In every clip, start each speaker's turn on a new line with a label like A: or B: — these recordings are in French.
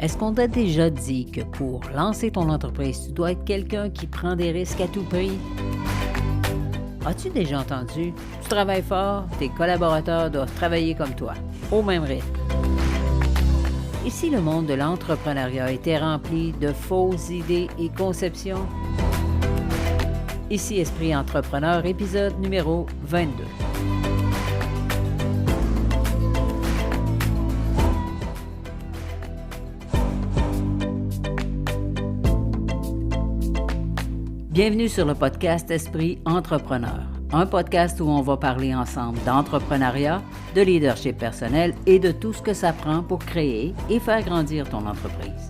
A: Est-ce qu'on t'a déjà dit que pour lancer ton entreprise, tu dois être quelqu'un qui prend des risques à tout prix? As-tu déjà entendu? Tu travailles fort, tes collaborateurs doivent travailler comme toi, au même rythme. Et si le monde de l'entrepreneuriat était rempli de fausses idées et conceptions? Ici Esprit Entrepreneur, épisode numéro 22. Bienvenue sur le podcast Esprit Entrepreneur, un podcast où on va parler ensemble d'entrepreneuriat, de leadership personnel et de tout ce que ça prend pour créer et faire grandir ton entreprise.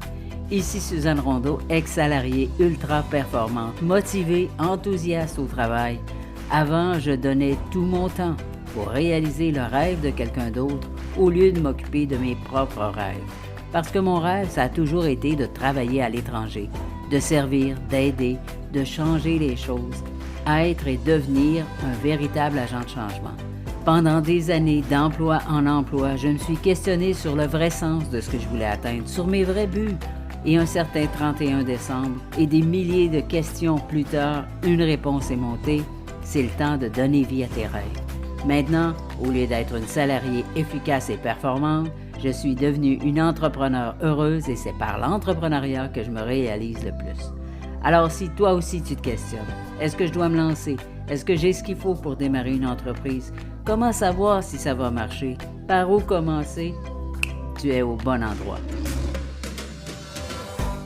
A: Ici Suzanne Rondeau, ex-salariée ultra performante, motivée, enthousiaste au travail. Avant, je donnais tout mon temps pour réaliser le rêve de quelqu'un d'autre au lieu de m'occuper de mes propres rêves. Parce que mon rêve, ça a toujours été de travailler à l'étranger, de servir, d'aider, de changer les choses, être et devenir un véritable agent de changement. Pendant des années d'emploi en emploi, je me suis questionnée sur le vrai sens de ce que je voulais atteindre, sur mes vrais buts. Et un certain 31 décembre, et des milliers de questions plus tard, une réponse est montée, c'est le temps de donner vie à tes rêves. Maintenant, au lieu d'être une salariée efficace et performante, je suis devenue une entrepreneure heureuse et c'est par l'entrepreneuriat que je me réalise le plus. Alors si toi aussi tu te questionnes, est-ce que je dois me lancer? Est-ce que j'ai ce qu'il faut pour démarrer une entreprise? Comment savoir si ça va marcher? Par où commencer? Tu es au bon endroit.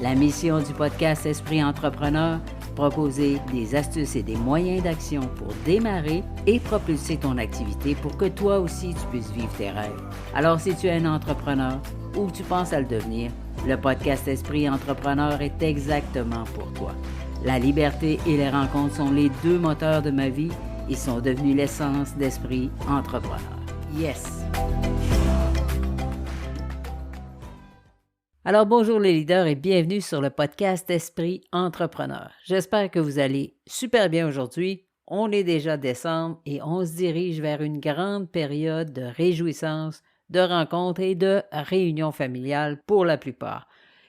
A: La mission du podcast Esprit Entrepreneur, proposer des astuces et des moyens d'action pour démarrer et propulser ton activité pour que toi aussi tu puisses vivre tes rêves. Alors si tu es un entrepreneur ou tu penses à le devenir, le podcast Esprit Entrepreneur est exactement pour toi. La liberté et les rencontres sont les deux moteurs de ma vie et sont devenus l'essence d'Esprit Entrepreneur. Yes! Alors bonjour les leaders et bienvenue sur le podcast Esprit Entrepreneur. J'espère que vous allez super bien aujourd'hui. On est déjà décembre et on se dirige vers une grande période de réjouissance, de rencontres et de réunions familiales pour la plupart.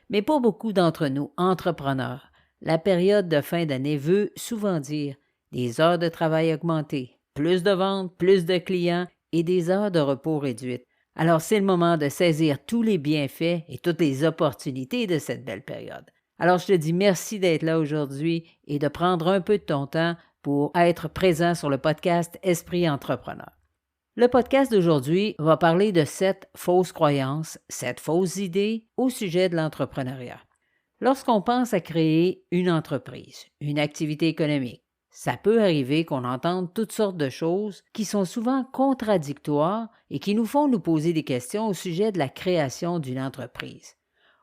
A: Mais pour beaucoup d'entre nous, entrepreneurs, la période de fin d'année veut souvent dire des heures de travail augmentées, plus de ventes, plus de clients et des heures de repos réduites. Alors, c'est le moment de saisir tous les bienfaits et toutes les opportunités de cette belle période. Alors, je te dis merci d'être là aujourd'hui et de prendre un peu de ton temps pour être présent sur le podcast Esprit Entrepreneur. Le podcast d'aujourd'hui va parler de 7 fausses croyances, 7 fausses idées au sujet de l'entrepreneuriat. Lorsqu'on pense à créer une entreprise, une activité économique, ça peut arriver qu'on entende toutes sortes de choses qui sont souvent contradictoires et qui nous font nous poser des questions au sujet de la création d'une entreprise.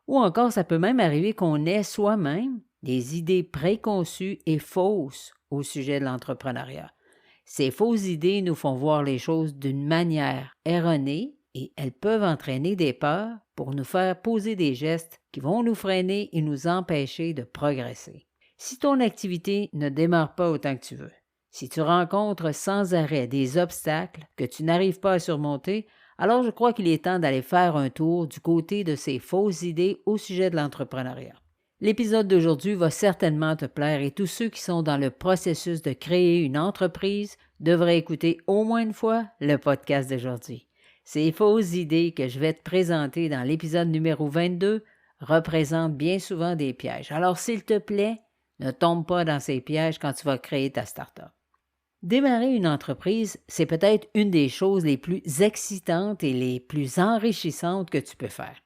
A: Ou encore, ça peut même arriver qu'on ait soi-même des idées préconçues et fausses au sujet de l'entrepreneuriat. Ces fausses idées nous font voir les choses d'une manière erronée et elles peuvent entraîner des peurs pour nous faire poser des gestes qui vont nous freiner et nous empêcher de progresser. Si ton activité ne démarre pas autant que tu veux, si tu rencontres sans arrêt des obstacles que tu n'arrives pas à surmonter, alors je crois qu'il est temps d'aller faire un tour du côté de ces fausses idées au sujet de l'entrepreneuriat. L'épisode d'aujourd'hui va certainement te plaire et tous ceux qui sont dans le processus de créer une entreprise devraient écouter au moins une fois le podcast d'aujourd'hui. Ces fausses idées que je vais te présenter dans l'épisode numéro 22 représentent bien souvent des pièges. Alors s'il te plaît, ne tombe pas dans ces pièges quand tu vas créer ta start-up. Démarrer une entreprise, c'est peut-être une des choses les plus excitantes et les plus enrichissantes que tu peux faire.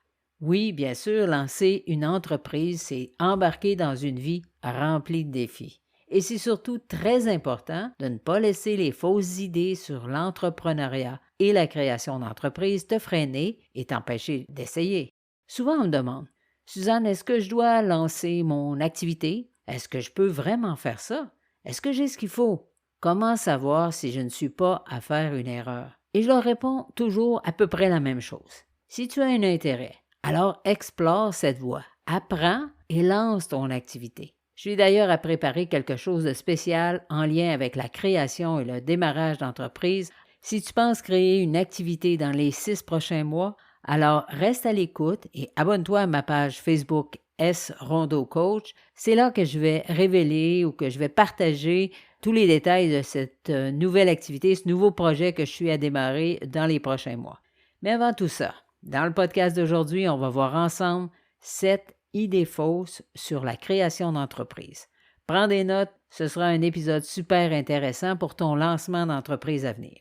A: Oui, bien sûr, lancer une entreprise, c'est embarquer dans une vie remplie de défis. Et c'est surtout très important de ne pas laisser les fausses idées sur l'entrepreneuriat et la création d'entreprise te freiner et t'empêcher d'essayer. Souvent, on me demande, « Suzanne, est-ce que je dois lancer mon activité? Est-ce que je peux vraiment faire ça? Est-ce que j'ai ce qu'il faut? Comment savoir si je ne suis pas à faire une erreur? » Et je leur réponds toujours à peu près la même chose. Si tu as un intérêt, alors explore cette voie, apprends et lance ton activité. Je suis d'ailleurs à préparer quelque chose de spécial en lien avec la création et le démarrage d'entreprise. Si tu penses créer une activité dans les 6 prochains mois, Alors, reste à l'écoute et abonne-toi à ma page Facebook S. Rondeau Coach. C'est là que je vais révéler ou que je vais partager tous les détails de cette nouvelle activité, ce nouveau projet que je suis à démarrer dans les prochains mois. Mais avant tout ça, dans le podcast d'aujourd'hui, on va voir ensemble 7 idées fausses sur la création d'entreprise. Prends des notes, ce sera un épisode super intéressant pour ton lancement d'entreprise à venir.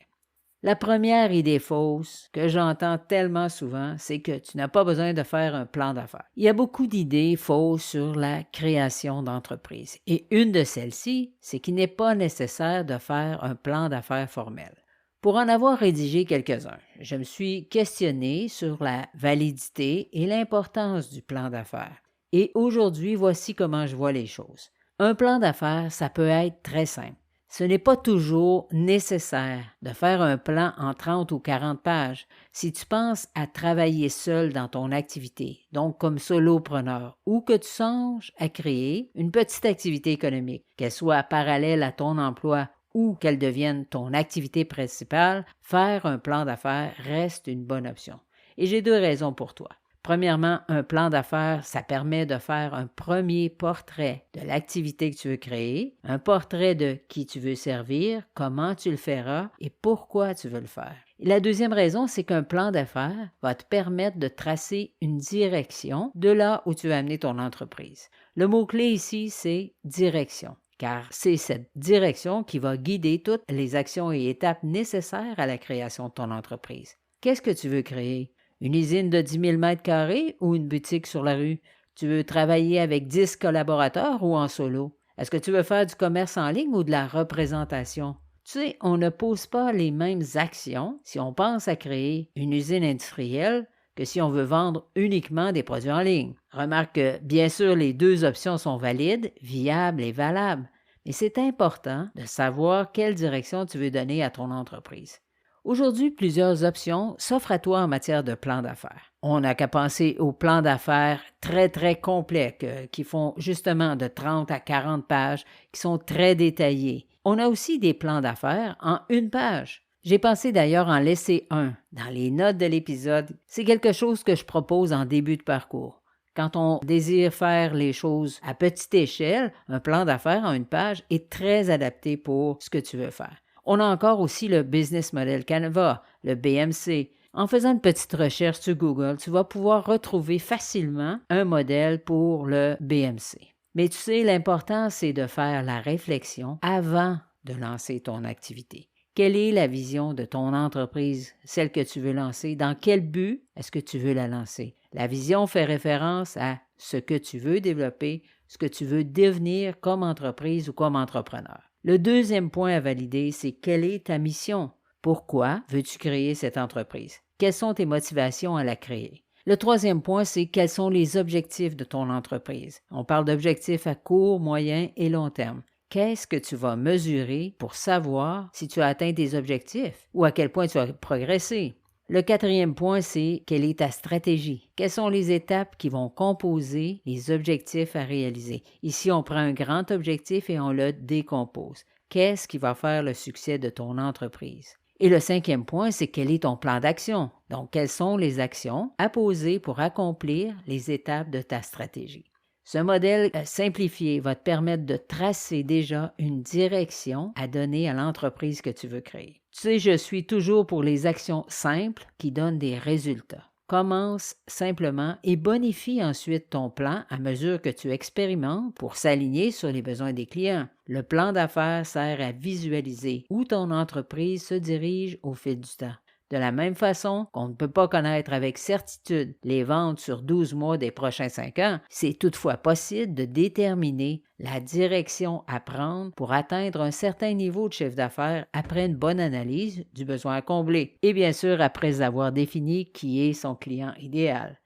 A: La première idée fausse que j'entends tellement souvent, c'est que tu n'as pas besoin de faire un plan d'affaires. Il y a beaucoup d'idées fausses sur la création d'entreprise. Et une de celles-ci, c'est qu'il n'est pas nécessaire de faire un plan d'affaires formel. Pour en avoir rédigé quelques-uns, je me suis questionné sur la validité et l'importance du plan d'affaires. Et aujourd'hui, voici comment je vois les choses. Un plan d'affaires, ça peut être très simple. Ce n'est pas toujours nécessaire de faire un plan en 30 ou 40 pages. Si tu penses à travailler seul dans ton activité, donc comme solopreneur, ou que tu songes à créer une petite activité économique, qu'elle soit parallèle à ton emploi ou qu'elle devienne ton activité principale, faire un plan d'affaires reste une bonne option. Et j'ai 2 raisons pour toi. Premièrement, un plan d'affaires, ça permet de faire un premier portrait de l'activité que tu veux créer, un portrait de qui tu veux servir, comment tu le feras et pourquoi tu veux le faire. Et la deuxième raison, c'est qu'un plan d'affaires va te permettre de tracer une direction de là où tu veux amener ton entreprise. Le mot-clé ici, c'est direction, car c'est cette direction qui va guider toutes les actions et étapes nécessaires à la création de ton entreprise. Qu'est-ce que tu veux créer? Une usine de 10 000 mètres carrés ou une boutique sur la rue? Tu veux travailler avec 10 collaborateurs ou en solo? Est-ce que tu veux faire du commerce en ligne ou de la représentation? Tu sais, on ne pose pas les mêmes actions si on pense à créer une usine industrielle que si on veut vendre uniquement des produits en ligne. Remarque que, bien sûr, les 2 options sont valides, viables et valables, mais c'est important de savoir quelle direction tu veux donner à ton entreprise. Aujourd'hui, plusieurs options s'offrent à toi en matière de plan d'affaires. On n'a qu'à penser aux plans d'affaires très, très complets qui font justement de 30 à 40 pages, qui sont très détaillés. On a aussi des plans d'affaires en 1 page. J'ai pensé d'ailleurs en laisser un dans les notes de l'épisode. C'est quelque chose que je propose en début de parcours. Quand on désire faire les choses à petite échelle, un plan d'affaires en 1 page est très adapté pour ce que tu veux faire. On a encore aussi le Business Model Canva, le BMC. En faisant une petite recherche sur Google, tu vas pouvoir retrouver facilement un modèle pour le BMC. Mais tu sais, l'important, c'est de faire la réflexion avant de lancer ton activité. Quelle est la vision de ton entreprise, celle que tu veux lancer? Dans quel but est-ce que tu veux la lancer? La vision fait référence à ce que tu veux développer, ce que tu veux devenir comme entreprise ou comme entrepreneur. Le deuxième point à valider, c'est quelle est ta mission? Pourquoi veux-tu créer cette entreprise? Quelles sont tes motivations à la créer? Le troisième point, c'est quels sont les objectifs de ton entreprise. On parle d'objectifs à court, moyen et long terme. Qu'est-ce que tu vas mesurer pour savoir si tu as atteint tes objectifs ou à quel point tu as progressé? Le quatrième point, c'est quelle est ta stratégie? Quelles sont les étapes qui vont composer les objectifs à réaliser? Ici, on prend un grand objectif et on le décompose. Qu'est-ce qui va faire le succès de ton entreprise? Et le cinquième point, c'est quel est ton plan d'action? Donc, quelles sont les actions à poser pour accomplir les étapes de ta stratégie? Ce modèle simplifié va te permettre de tracer déjà une direction à donner à l'entreprise que tu veux créer. Tu sais, je suis toujours pour les actions simples qui donnent des résultats. Commence simplement et bonifie ensuite ton plan à mesure que tu expérimentes pour s'aligner sur les besoins des clients. Le plan d'affaires sert à visualiser où ton entreprise se dirige au fil du temps. De la même façon qu'on ne peut pas connaître avec certitude les ventes sur 12 mois des prochains 5 ans, c'est toutefois possible de déterminer la direction à prendre pour atteindre un certain niveau de chiffre d'affaires après une bonne analyse du besoin à combler et bien sûr après avoir défini qui est son client idéal.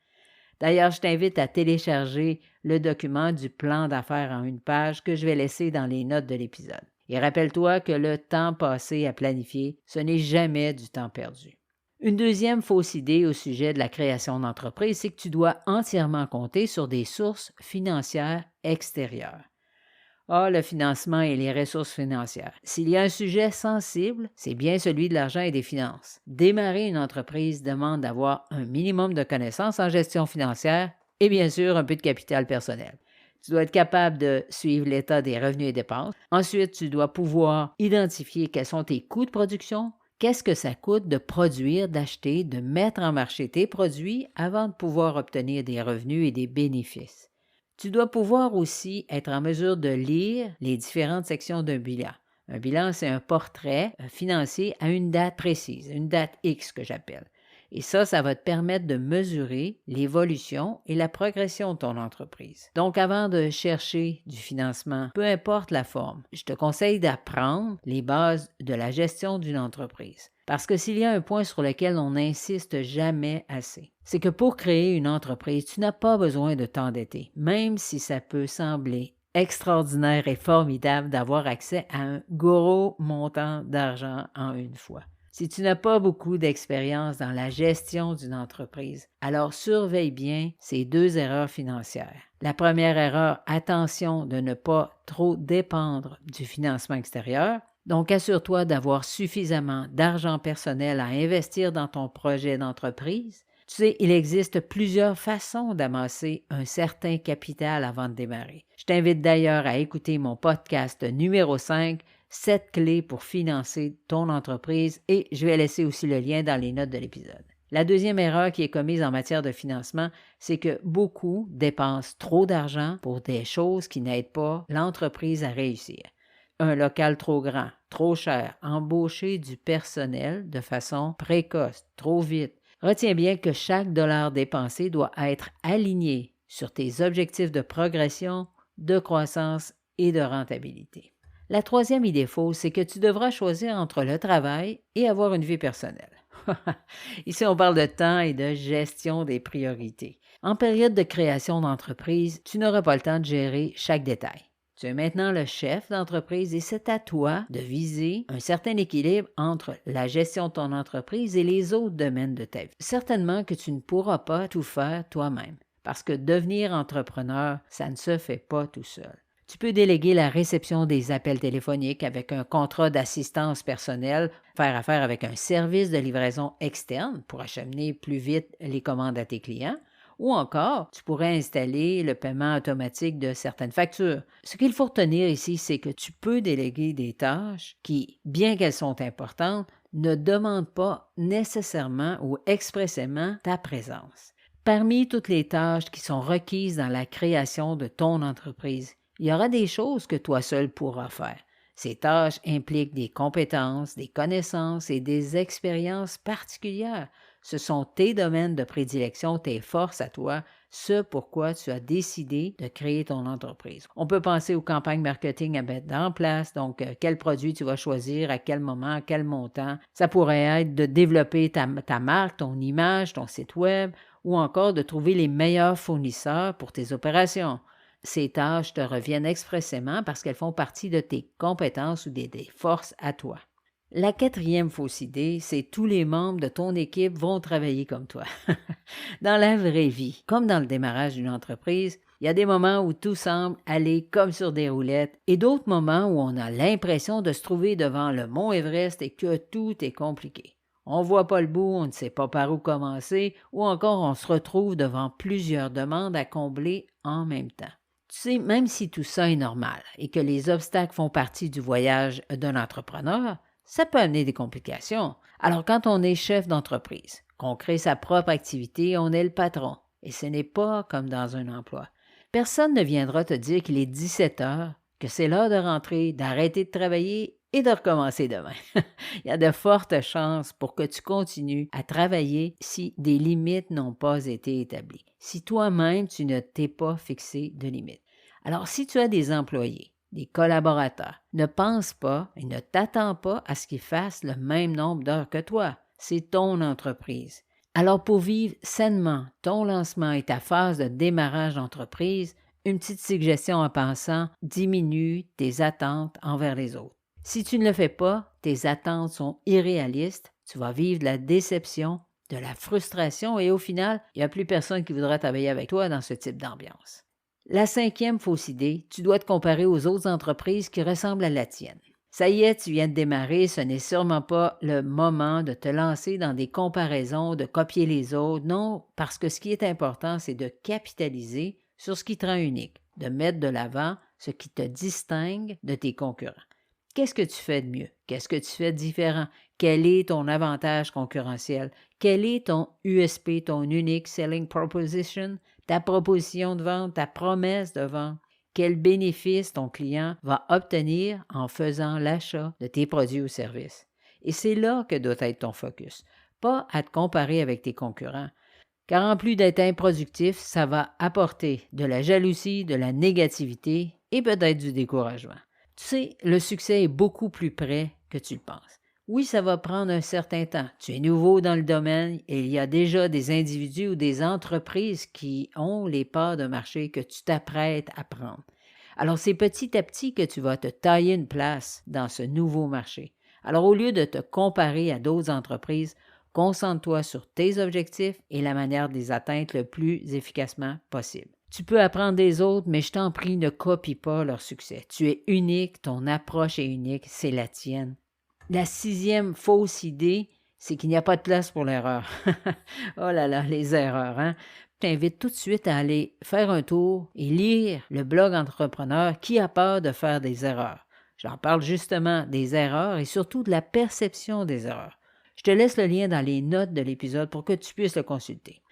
A: D'ailleurs, je t'invite à télécharger le document du plan d'affaires en 1 page que je vais laisser dans les notes de l'épisode. Et rappelle-toi que le temps passé à planifier, ce n'est jamais du temps perdu. Une deuxième fausse idée au sujet de la création d'entreprise, c'est que tu dois entièrement compter sur des sources financières extérieures. Ah, le financement et les ressources financières. S'il y a un sujet sensible, c'est bien celui de l'argent et des finances. Démarrer une entreprise demande d'avoir un minimum de connaissances en gestion financière et bien sûr un peu de capital personnel. Tu dois être capable de suivre l'état des revenus et dépenses. Ensuite, tu dois pouvoir identifier quels sont tes coûts de production, qu'est-ce que ça coûte de produire, d'acheter, de mettre en marché tes produits avant de pouvoir obtenir des revenus et des bénéfices. Tu dois pouvoir aussi être en mesure de lire les différentes sections d'un bilan. Un bilan, c'est un portrait financier à une date précise, une date X que j'appelle. Et ça va te permettre de mesurer l'évolution et la progression de ton entreprise. Donc, avant de chercher du financement, peu importe la forme, je te conseille d'apprendre les bases de la gestion d'une entreprise. Parce que s'il y a un point sur lequel on n'insiste jamais assez, c'est que pour créer une entreprise, tu n'as pas besoin de t'endetter, même si ça peut sembler extraordinaire et formidable d'avoir accès à un gros montant d'argent en une fois. Si tu n'as pas beaucoup d'expérience dans la gestion d'une entreprise, alors surveille bien ces 2 erreurs financières. La première erreur, attention de ne pas trop dépendre du financement extérieur. Donc, assure-toi d'avoir suffisamment d'argent personnel à investir dans ton projet d'entreprise. Tu sais, il existe plusieurs façons d'amasser un certain capital avant de démarrer. Je t'invite d'ailleurs à écouter mon podcast numéro 5, 7 clés pour financer ton entreprise, et je vais laisser aussi le lien dans les notes de l'épisode. La deuxième erreur qui est commise en matière de financement, c'est que beaucoup dépensent trop d'argent pour des choses qui n'aident pas l'entreprise à réussir. Un local trop grand, trop cher, embaucher du personnel de façon précoce, trop vite. Retiens bien que chaque dollar dépensé doit être aligné sur tes objectifs de progression, de croissance et de rentabilité. La troisième idée fausse, c'est que tu devras choisir entre le travail et avoir une vie personnelle. Ici, on parle de temps et de gestion des priorités. En période de création d'entreprise, tu n'auras pas le temps de gérer chaque détail. Tu es maintenant le chef d'entreprise et c'est à toi de viser un certain équilibre entre la gestion de ton entreprise et les autres domaines de ta vie. Certainement que tu ne pourras pas tout faire toi-même parce que devenir entrepreneur, ça ne se fait pas tout seul. Tu peux déléguer la réception des appels téléphoniques avec un contrat d'assistance personnelle, faire affaire avec un service de livraison externe pour acheminer plus vite les commandes à tes clients, ou encore, tu pourrais installer le paiement automatique de certaines factures. Ce qu'il faut retenir ici, c'est que tu peux déléguer des tâches qui, bien qu'elles sont importantes, ne demandent pas nécessairement ou expressément ta présence. Parmi toutes les tâches qui sont requises dans la création de ton entreprise, il y aura des choses que toi seul pourras faire. Ces tâches impliquent des compétences, des connaissances et des expériences particulières. Ce sont tes domaines de prédilection, tes forces à toi, ce pourquoi tu as décidé de créer ton entreprise. On peut penser aux campagnes marketing à mettre en place, donc quel produit tu vas choisir, à quel moment, à quel montant. Ça pourrait être de développer ta marque, ton image, ton site web, ou encore de trouver les meilleurs fournisseurs pour tes opérations. Ces tâches te reviennent expressément parce qu'elles font partie de tes compétences ou des forces à toi. La quatrième fausse idée, c'est tous les membres de ton équipe vont travailler comme toi. Dans la vraie vie, comme dans le démarrage d'une entreprise, il y a des moments où tout semble aller comme sur des roulettes et d'autres moments où on a l'impression de se trouver devant le mont Everest et que tout est compliqué. On ne voit pas le bout, on ne sait pas par où commencer ou encore on se retrouve devant plusieurs demandes à combler en même temps. Tu sais, même si tout ça est normal et que les obstacles font partie du voyage d'un entrepreneur, ça peut amener des complications. Alors quand on est chef d'entreprise, qu'on crée sa propre activité, on est le patron. Et ce n'est pas comme dans un emploi. Personne ne viendra te dire qu'il est 17 heures, que c'est l'heure de rentrer, d'arrêter de travailler et de recommencer demain. Il y a de fortes chances pour que tu continues à travailler si des limites n'ont pas été établies, si toi-même tu ne t'es pas fixé de limites. Alors si tu as des employés, des collaborateurs, ne pense pas et ne t'attends pas à ce qu'ils fassent le même nombre d'heures que toi. C'est ton entreprise. Alors pour vivre sainement ton lancement et ta phase de démarrage d'entreprise, une petite suggestion en pensant, diminue tes attentes envers les autres. Si tu ne le fais pas, tes attentes sont irréalistes, tu vas vivre de la déception, de la frustration et au final, il n'y a plus personne qui voudra travailler avec toi dans ce type d'ambiance. La cinquième fausse idée, tu dois te comparer aux autres entreprises qui ressemblent à la tienne. Ça y est, tu viens de démarrer, ce n'est sûrement pas le moment de te lancer dans des comparaisons, de copier les autres. Non, parce que ce qui est important, c'est de capitaliser sur ce qui te rend unique, de mettre de l'avant ce qui te distingue de tes concurrents. Qu'est-ce que tu fais de mieux? Qu'est-ce que tu fais de différent? Quel est ton avantage concurrentiel? Quel est ton USP, ton Unique Selling Proposition, ta proposition de vente, ta promesse de vente? Quel bénéfice ton client va obtenir en faisant l'achat de tes produits ou services? Et c'est là que doit être ton focus, pas à te comparer avec tes concurrents. Car en plus d'être improductif, ça va apporter de la jalousie, de la négativité et peut-être du découragement. Tu sais, le succès est beaucoup plus près que tu le penses. Oui, ça va prendre un certain temps. Tu es nouveau dans le domaine et il y a déjà des individus ou des entreprises qui ont les parts de marché que tu t'apprêtes à prendre. Alors, c'est petit à petit que tu vas te tailler une place dans ce nouveau marché. Alors, au lieu de te comparer à d'autres entreprises, concentre-toi sur tes objectifs et la manière de les atteindre le plus efficacement possible. Tu peux apprendre des autres, mais je t'en prie, ne copie pas leur succès. Tu es unique, ton approche est unique, c'est la tienne. La sixième fausse idée, c'est qu'il n'y a pas de place pour l'erreur. Oh là là, les erreurs, hein? Je t'invite tout de suite à aller faire un tour et lire le blog Entrepreneur qui a peur de faire des erreurs. J'en parle justement des erreurs et surtout de la perception des erreurs. Je te laisse le lien dans les notes de l'épisode pour que tu puisses le consulter.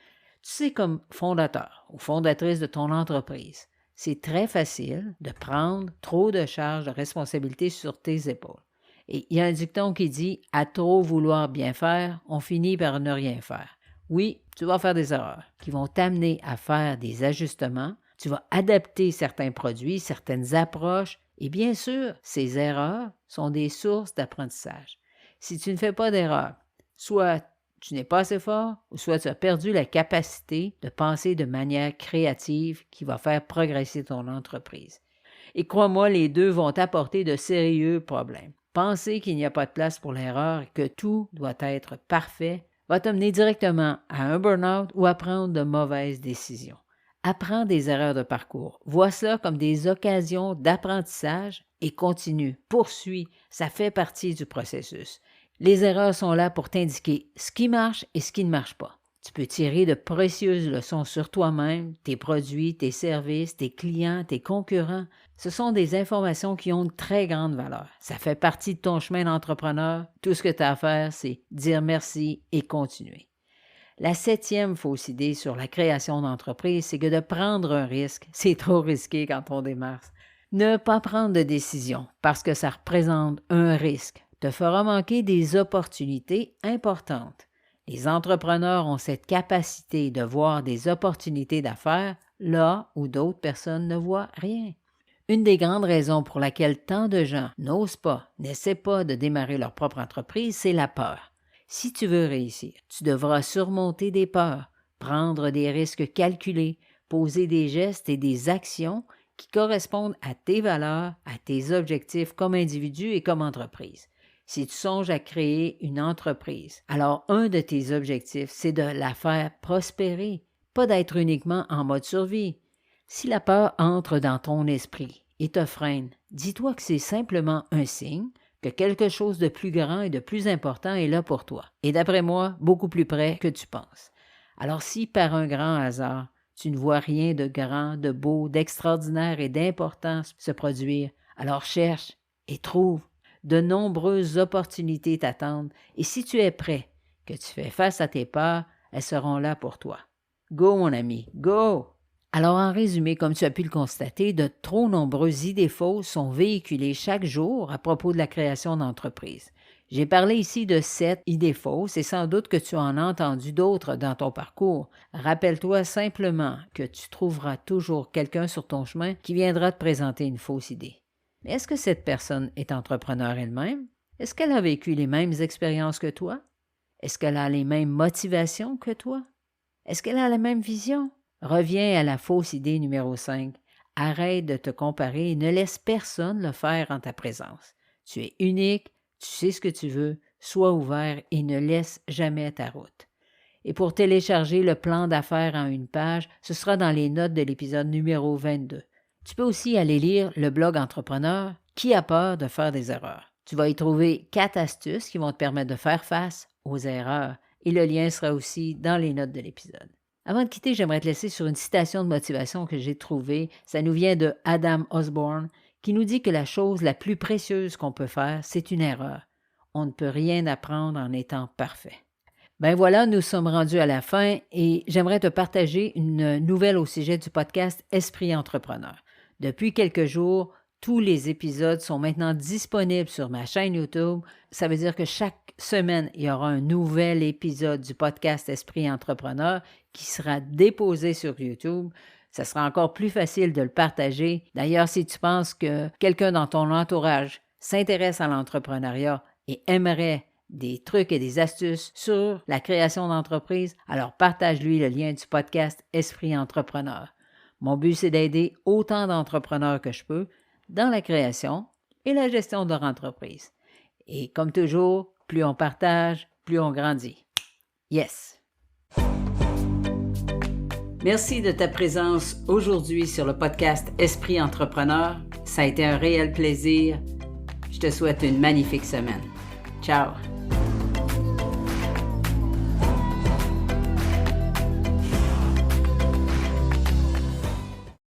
A: Tu sais, comme fondateur ou fondatrice de ton entreprise, c'est très facile de prendre trop de charges de responsabilité sur tes épaules. Et il y a un dicton qui dit « À trop vouloir bien faire, on finit par ne rien faire ». Oui, tu vas faire des erreurs qui vont t'amener à faire des ajustements, tu vas adapter certains produits, certaines approches, et bien sûr, ces erreurs sont des sources d'apprentissage. Si tu ne fais pas d'erreur, soit tu n'es pas assez fort, ou soit tu as perdu la capacité de penser de manière créative qui va faire progresser ton entreprise. Et crois-moi, les deux vont t'apporter de sérieux problèmes. Penser qu'il n'y a pas de place pour l'erreur et que tout doit être parfait va t'amener directement à un burn-out ou à prendre de mauvaises décisions. Apprends des erreurs de parcours. Vois cela comme des occasions d'apprentissage et continue, poursuis, ça fait partie du processus. Les erreurs sont là pour t'indiquer ce qui marche et ce qui ne marche pas. Tu peux tirer de précieuses leçons sur toi-même, tes produits, tes services, tes clients, tes concurrents. Ce sont des informations qui ont une très grande valeur. Ça fait partie de ton chemin d'entrepreneur. Tout ce que tu as à faire, c'est dire merci et continuer. La septième fausse idée sur la création d'entreprise, c'est que de prendre un risque, c'est trop risqué quand on démarre. Ne pas prendre de décision parce que ça représente un risque te fera manquer des opportunités importantes. Les entrepreneurs ont cette capacité de voir des opportunités d'affaires là où d'autres personnes ne voient rien. Une des grandes raisons pour laquelle tant de gens n'osent pas, n'essaient pas de démarrer leur propre entreprise, c'est la peur. Si tu veux réussir, tu devras surmonter des peurs, prendre des risques calculés, poser des gestes et des actions qui correspondent à tes valeurs, à tes objectifs comme individu et comme entreprise. Si tu songes à créer une entreprise, alors un de tes objectifs, c'est de la faire prospérer, pas d'être uniquement en mode survie. Si la peur entre dans ton esprit et te freine, dis-toi que c'est simplement un signe que quelque chose de plus grand et de plus important est là pour toi. Et d'après moi, beaucoup plus près que tu penses. Alors si par un grand hasard, tu ne vois rien de grand, de beau, d'extraordinaire et d'important se produire, alors cherche et trouve. De nombreuses opportunités t'attendent et si tu es prêt, que tu fais face à tes peurs, elles seront là pour toi. Go, mon ami, go! Alors, en résumé, comme tu as pu le constater, de trop nombreuses idées fausses sont véhiculées chaque jour à propos de la création d'entreprises. J'ai parlé ici de 7 idées fausses et sans doute que tu en as entendu d'autres dans ton parcours. Rappelle-toi simplement que tu trouveras toujours quelqu'un sur ton chemin qui viendra te présenter une fausse idée. Mais est-ce que cette personne est entrepreneur elle-même? Est-ce qu'elle a vécu les mêmes expériences que toi? Est-ce qu'elle a les mêmes motivations que toi? Est-ce qu'elle a la même vision? Reviens à la fausse idée numéro 5. Arrête de te comparer et ne laisse personne le faire en ta présence. Tu es unique, tu sais ce que tu veux, sois ouvert et ne laisse jamais ta route. Et pour télécharger le plan d'affaires en une page, ce sera dans les notes de l'épisode numéro 22. Tu peux aussi aller lire le blog Entrepreneur qui a peur de faire des erreurs. Tu vas y trouver 4 astuces qui vont te permettre de faire face aux erreurs et le lien sera aussi dans les notes de l'épisode. Avant de quitter, j'aimerais te laisser sur une citation de motivation que j'ai trouvée. Ça nous vient de Adam Osborne qui nous dit que la chose la plus précieuse qu'on peut faire, c'est une erreur. On ne peut rien apprendre en étant parfait. Ben voilà, nous sommes rendus à la fin et j'aimerais te partager une nouvelle au sujet du podcast Esprit Entrepreneur. Depuis quelques jours, tous les épisodes sont maintenant disponibles sur ma chaîne YouTube. Ça veut dire que chaque semaine, il y aura un nouvel épisode du podcast Esprit Entrepreneur qui sera déposé sur YouTube. Ça sera encore plus facile de le partager. D'ailleurs, si tu penses que quelqu'un dans ton entourage s'intéresse à l'entrepreneuriat et aimerait des trucs et des astuces sur la création d'entreprise, alors partage-lui le lien du podcast Esprit Entrepreneur. Mon but, c'est d'aider autant d'entrepreneurs que je peux dans la création et la gestion de leur entreprise. Et comme toujours, plus on partage, plus on grandit. Yes! Merci de ta présence aujourd'hui sur le podcast Esprit Entrepreneur. Ça a été un réel plaisir. Je te souhaite une magnifique semaine. Ciao!